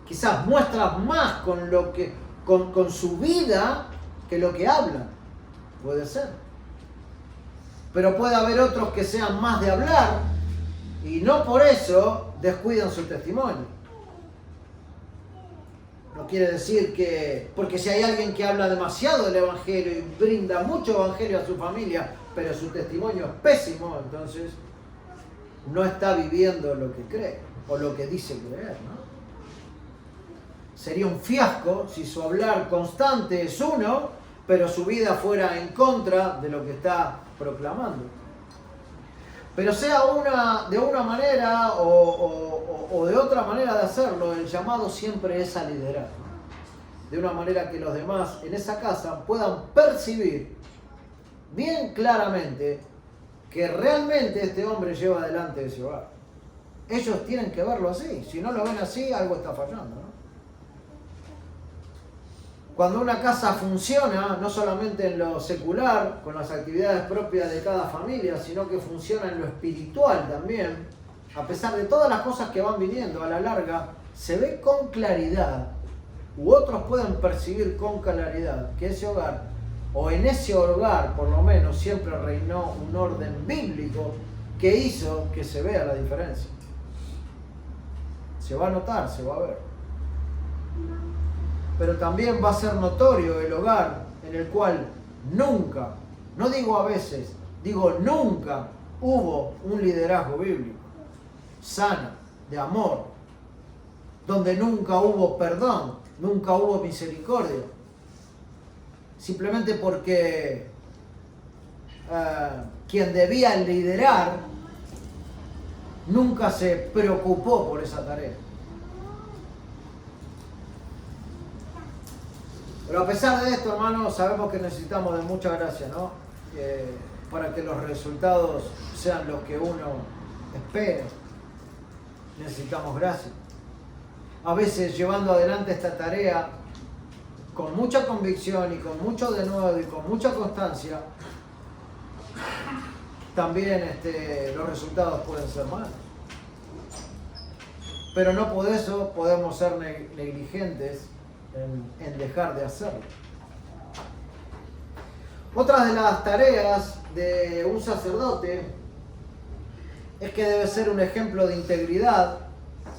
Speaker 1: Quizás muestran más con su vida que lo que hablan. Puede ser. Pero puede haber otros que sean más de hablar y no por eso descuidan su testimonio. No quiere decir que, porque si hay alguien que habla demasiado del evangelio y brinda mucho evangelio a su familia, pero su testimonio es pésimo, entonces no está viviendo lo que cree o lo que dice creer, ¿no? Sería un fiasco si su hablar constante es uno, pero su vida fuera en contra de lo que está proclamando. Pero sea de una manera o de otra manera de hacerlo, el llamado siempre es a liderar. De una manera que los demás en esa casa puedan percibir bien claramente que realmente este hombre lleva adelante ese hogar. Ellos tienen que verlo así. Si no lo ven así, algo está fallando, ¿no? Cuando una casa funciona, no solamente en lo secular, con las actividades propias de cada familia, sino que funciona en lo espiritual también, a pesar de todas las cosas que van viniendo, a la larga, se ve con claridad, u otros pueden percibir con claridad, que ese hogar, o en ese hogar por lo menos, siempre reinó un orden bíblico que hizo que se vea la diferencia. Se va a notar, se va a ver. Pero también va a ser notorio el hogar en el cual nunca, no digo a veces, digo nunca hubo un liderazgo bíblico, sano, de amor, donde nunca hubo perdón, nunca hubo misericordia, simplemente porque quien debía liderar nunca se preocupó por esa tarea. Pero a pesar de esto, hermanos, sabemos que necesitamos de mucha gracia, ¿no? Para que los resultados sean los que uno espera. Necesitamos gracia. A veces llevando adelante esta tarea con mucha convicción y con mucho denuedo y con mucha constancia, también los resultados pueden ser malos. Pero no por eso podemos ser negligentes en dejar de hacerlo. Otra de las tareas de un sacerdote es que debe ser un ejemplo de integridad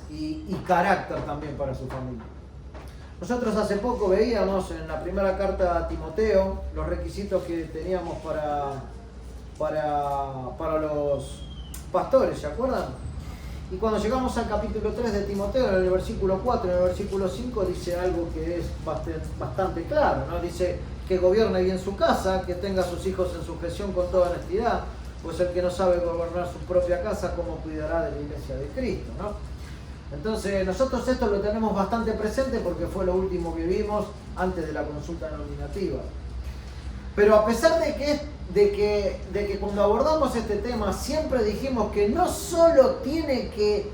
Speaker 1: y carácter también para su familia. Nosotros hace poco veíamos en la primera carta a Timoteo los requisitos que teníamos para los pastores, ¿se acuerdan? Y cuando llegamos al capítulo 3 de Timoteo, en el versículo 4 y en el versículo 5, dice algo que es bastante claro, ¿no? Dice que gobierne bien su casa, que tenga a sus hijos en sujeción con toda honestidad, pues el que no sabe gobernar su propia casa, ¿cómo cuidará de la iglesia de Cristo?, ¿no? Entonces nosotros esto lo tenemos bastante presente porque fue lo último que vimos antes de la consulta nominativa. Pero a pesar de que cuando abordamos este tema siempre dijimos que no solo tiene que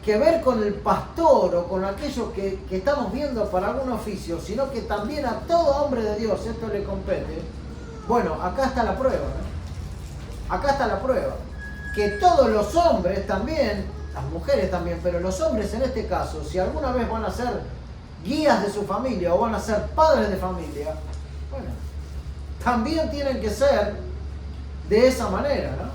Speaker 1: ver con el pastor o con aquellos que estamos viendo para algún oficio, sino que también a todo hombre de Dios esto le compete. Bueno, acá está la prueba, ¿no? Acá está la prueba. Que todos los hombres también, las mujeres también, pero los hombres en este caso, si alguna vez van a ser guías de su familia o van a ser padres de familia, bueno, también tienen que ser de esa manera, ¿no?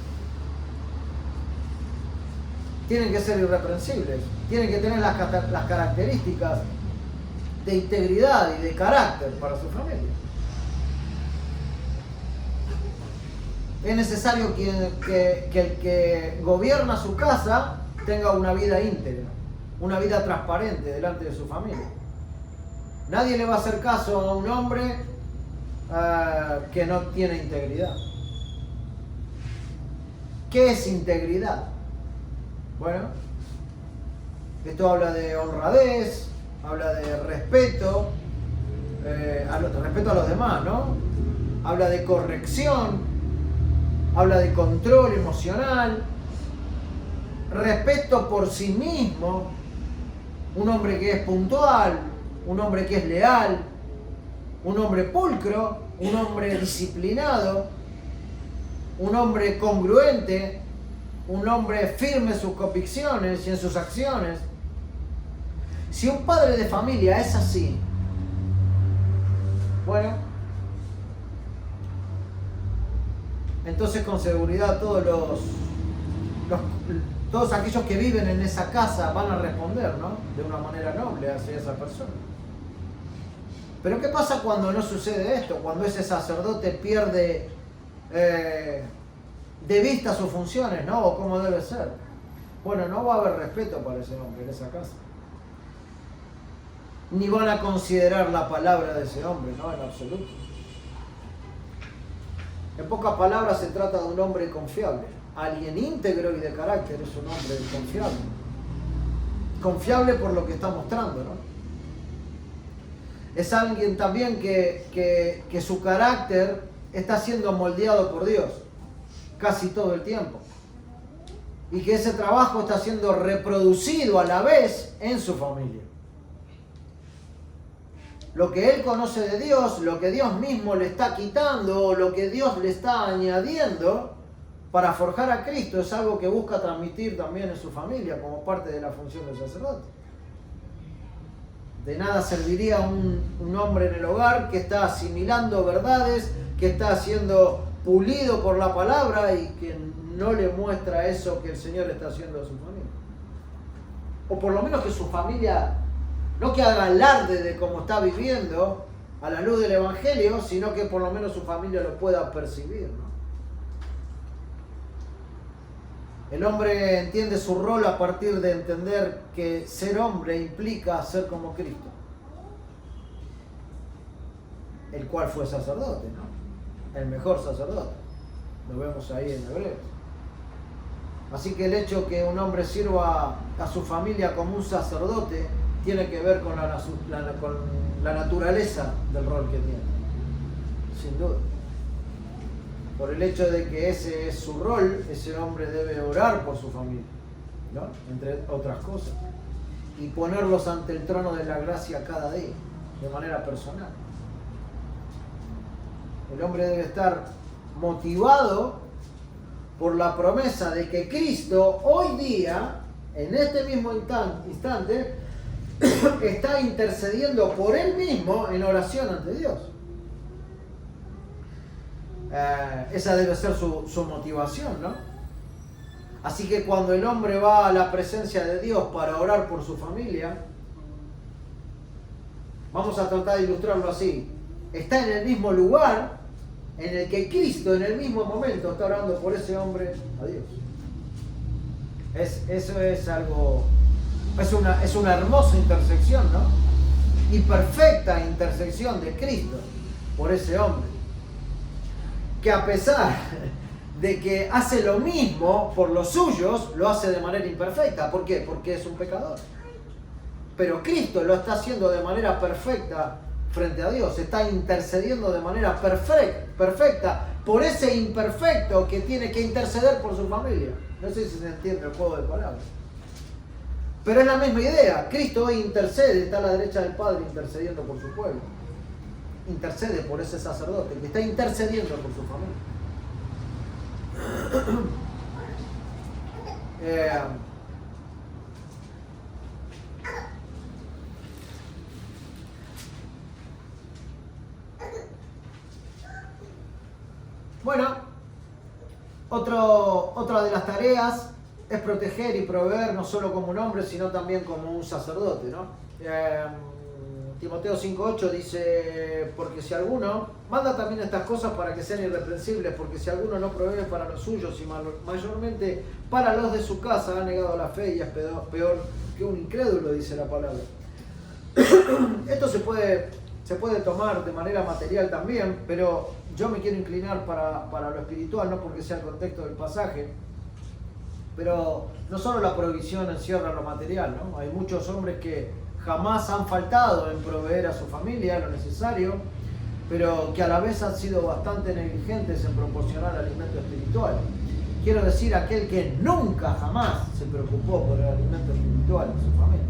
Speaker 1: Tienen que ser irreprensibles, tienen que tener las características de integridad y de carácter para su familia. Es necesario que el que gobierna su casa tenga una vida íntegra, una vida transparente delante de su familia. Nadie le va a hacer caso a un hombre que no tiene integridad. ¿Qué es integridad? Bueno, esto habla de honradez, habla de respeto, respeto a los demás, ¿no? Habla de corrección, habla de control emocional, respeto por sí mismo, un hombre que es puntual, un hombre que es leal, un hombre pulcro, un hombre disciplinado, un hombre congruente, un hombre firme en sus convicciones y en sus acciones. Si un padre de familia es así, bueno, entonces con seguridad todos aquellos que viven en esa casa van a responder, ¿no?, de una manera noble hacia esa persona. Pero ¿qué pasa cuando no sucede esto? Cuando ese sacerdote pierde de vista sus funciones, ¿no? O cómo debe ser. Bueno, no va a haber respeto para ese hombre en esa casa. Ni van a considerar la palabra de ese hombre, ¿no? En absoluto. En pocas palabras se trata de un hombre confiable. alguien íntegro y de carácter, es un hombre confiable. Confiable por lo que está mostrando, ¿no? Es alguien también que su carácter está siendo moldeado por Dios casi todo el tiempo. Y que ese trabajo está siendo reproducido a la vez en su familia. Lo que él conoce de Dios, lo que Dios mismo le está quitando, o lo que Dios le está añadiendo para forjar a Cristo, es algo que busca transmitir también en su familia como parte de la función del sacerdote. De nada serviría un hombre en el hogar que está asimilando verdades, que está siendo pulido por la palabra y que no le muestra eso que el Señor está haciendo a su familia. O por lo menos que su familia no que haga alarde de cómo está viviendo a la luz del Evangelio, sino que por lo menos su familia lo pueda percibir, ¿no? El hombre entiende su rol a partir de entender que ser hombre implica ser como Cristo, el cual fue sacerdote, ¿no? El mejor sacerdote. Lo vemos ahí en Hebreos. Así que el hecho que un hombre sirva a su familia como un sacerdote tiene que ver con la naturaleza del rol que tiene, sin duda. Por el hecho de que ese es su rol, ese hombre debe orar por su familia, ¿no? Entre otras cosas, y ponerlos ante el trono de la gracia cada día, de manera personal. El hombre debe estar motivado por la promesa de que Cristo hoy día, en este mismo instante, está intercediendo por él mismo en oración ante Dios. Esa debe ser su motivación, ¿no? Así que cuando el hombre va a la presencia de Dios para orar por su familia, vamos a tratar de ilustrarlo así. Está en el mismo lugar en el que Cristo en el mismo momento está orando por ese hombre a Dios. Eso es algo, es una hermosa intersección, ¿no? Y perfecta intersección de Cristo por ese hombre, que a pesar de que hace lo mismo por los suyos, lo hace de manera imperfecta. ¿Por qué? Porque es un pecador. Pero Cristo lo está haciendo de manera perfecta frente a Dios. Está intercediendo de manera perfecta por ese imperfecto que tiene que interceder por su familia. No sé si se entiende el juego de palabras. Pero es la misma idea. Cristo hoy intercede, está a la derecha del Padre intercediendo por su pueblo. Intercede por ese sacerdote que está intercediendo por su familia. Bueno, otra de las tareas es proteger y proveer no solo como un hombre, sino también como un sacerdote, ¿no? Timoteo 5:8 dice, porque si alguno, manda también estas cosas para que sean irreprensibles, porque si alguno no provee para los suyos y mayormente para los de su casa, ha negado la fe y es peor que un incrédulo, dice la palabra. Esto se puede tomar de manera material también, pero yo me quiero inclinar para lo espiritual, no porque sea el contexto del pasaje, pero no solo la provisión encierra lo material, ¿no? Hay muchos hombres que jamás han faltado en proveer a su familia lo necesario, pero que a la vez han sido bastante negligentes en proporcionar alimento espiritual. Quiero decir, aquel que nunca jamás se preocupó por el alimento espiritual de su familia.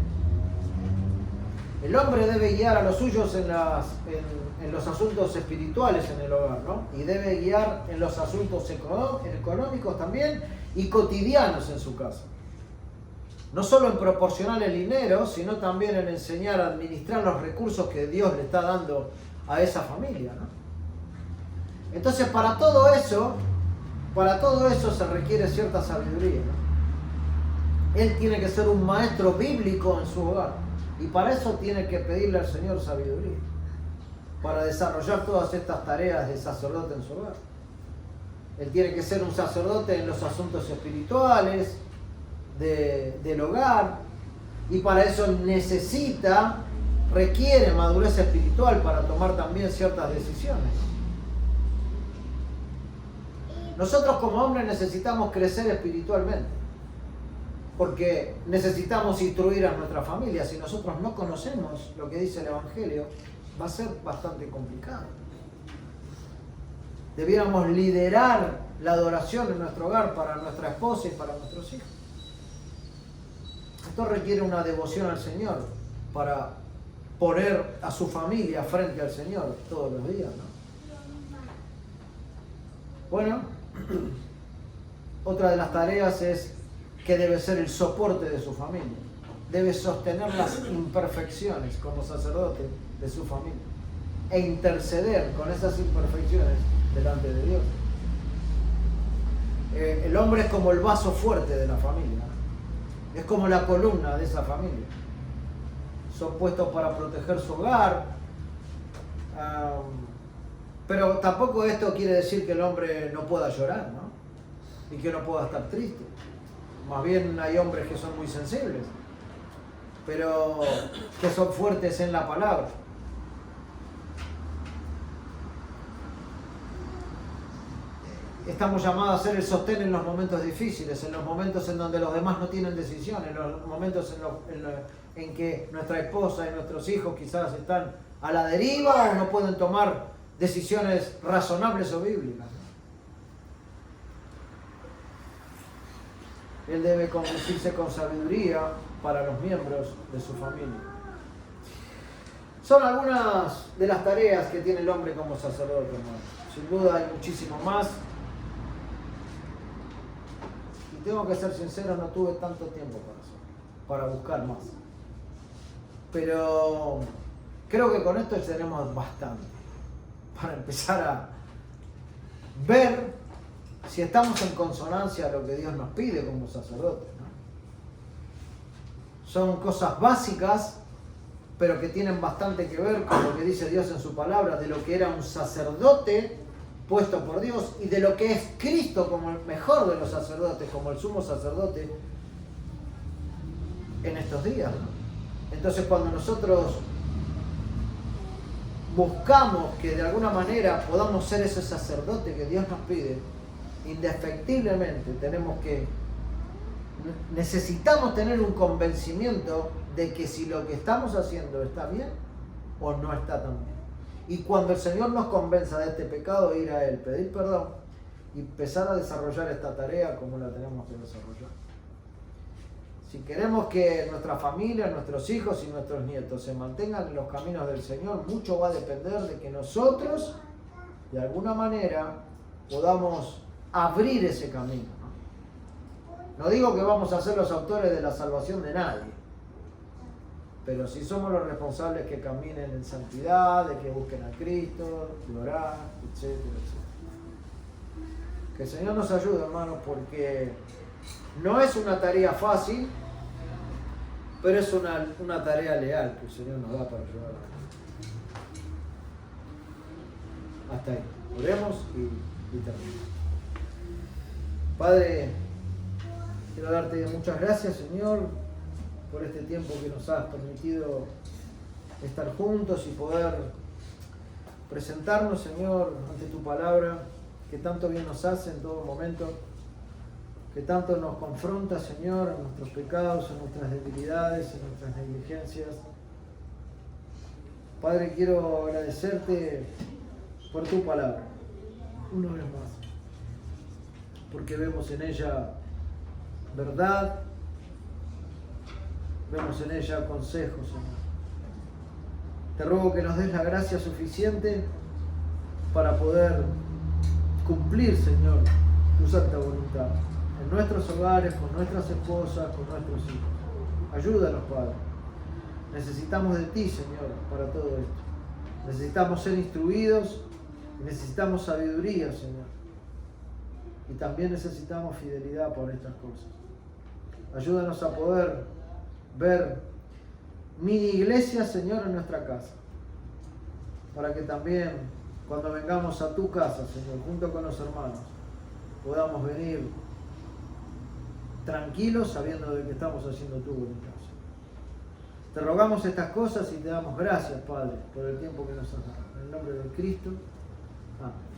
Speaker 1: El hombre debe guiar a los suyos en los asuntos espirituales en el hogar, ¿no? Y debe guiar en los asuntos económicos también y cotidianos en su casa. No solo en proporcionar el dinero, sino también en enseñar a administrar los recursos que Dios le está dando a esa familia, ¿no? Entonces, para todo eso se requiere cierta sabiduría, ¿no? Él tiene que ser un maestro bíblico en su hogar. Y para eso tiene que pedirle al Señor sabiduría, para desarrollar todas estas tareas de sacerdote en su hogar. Él tiene que ser un sacerdote en los asuntos espirituales, del hogar, y para eso requiere madurez espiritual para tomar también ciertas decisiones. Nosotros como hombres necesitamos crecer espiritualmente, porque necesitamos instruir a nuestra familia. Si nosotros no conocemos lo que dice el Evangelio, va a ser bastante complicado. Debiéramos liderar la adoración en nuestro hogar para nuestra esposa y para nuestros hijos. Esto requiere una devoción al Señor para poner a su familia frente al Señor todos los días, ¿no? Bueno, otra de las tareas es que debe ser el soporte de su familia. Debe sostener las imperfecciones como sacerdote de su familia e interceder con esas imperfecciones delante de Dios. El hombre es como el vaso fuerte de la familia, es como la columna de esa familia. Son puestos para proteger su hogar, pero tampoco esto quiere decir que el hombre no pueda llorar, ¿no? Y que no pueda estar triste. Más bien hay hombres que son muy sensibles, pero que son fuertes en la palabra. Estamos llamados a ser el sostén en los momentos difíciles, en los momentos en donde los demás no tienen decisión, en los momentos en que nuestra esposa y nuestros hijos quizás están a la deriva o no pueden tomar decisiones razonables o bíblicas. Él debe conducirse con sabiduría para los miembros de su familia. Son algunas de las tareas que tiene el hombre como sacerdote, hermano. Sin duda hay muchísimo más. Y tengo que ser sincero, no tuve tanto tiempo para buscar más. Pero creo que con esto tenemos bastante para empezar a ver si estamos en consonancia a lo que Dios nos pide como sacerdotes, ¿no? Son cosas básicas, pero que tienen bastante que ver con lo que dice Dios en su palabra, de lo que era un sacerdote puesto por Dios y de lo que es Cristo como el mejor de los sacerdotes, como el sumo sacerdote en estos días, ¿no? Entonces, cuando nosotros buscamos que de alguna manera podamos ser ese sacerdote que Dios nos pide, indefectiblemente necesitamos tener un convencimiento de que si lo que estamos haciendo está bien o no está tan bien. Y cuando el Señor nos convenza de este pecado, ir a Él, pedir perdón y empezar a desarrollar esta tarea como la tenemos que desarrollar. Si queremos que nuestra familia, nuestros hijos y nuestros nietos se mantengan en los caminos del Señor, mucho va a depender de que nosotros, de alguna manera, podamos abrir ese camino. No digo que vamos a ser los autores de la salvación de nadie, pero sí somos los responsables que caminen en santidad, de que busquen a Cristo, de orar, etcétera, etcétera. Que el Señor nos ayude, hermanos, porque no es una tarea fácil, pero es una tarea leal que el Señor nos da para ayudar. Hasta ahí. Oremos y terminamos. Padre, quiero darte muchas gracias, Señor, por este tiempo que nos has permitido estar juntos y poder presentarnos, Señor, ante tu palabra, que tanto bien nos hace en todo momento, que tanto nos confronta, Señor, en nuestros pecados, en nuestras debilidades, en nuestras negligencias. Padre, quiero agradecerte por tu palabra, una vez más, porque vemos en ella verdad, vemos en ella consejo, Señor. Te ruego que nos des la gracia suficiente para poder cumplir, Señor, tu santa voluntad en nuestros hogares, con nuestras esposas, con nuestros hijos. Ayúdanos, Padre. Necesitamos de ti, Señor, para todo esto. Necesitamos ser instruidos y necesitamos sabiduría, Señor. Y también necesitamos fidelidad por estas cosas. Ayúdanos a poder ver mini iglesia, Señor, en nuestra casa. Para que también, cuando vengamos a tu casa, Señor, junto con los hermanos, podamos venir tranquilos sabiendo de que estamos haciendo tu voluntad. Te rogamos estas cosas y te damos gracias, Padre, por el tiempo que nos has dado. En el nombre de Cristo. Amén.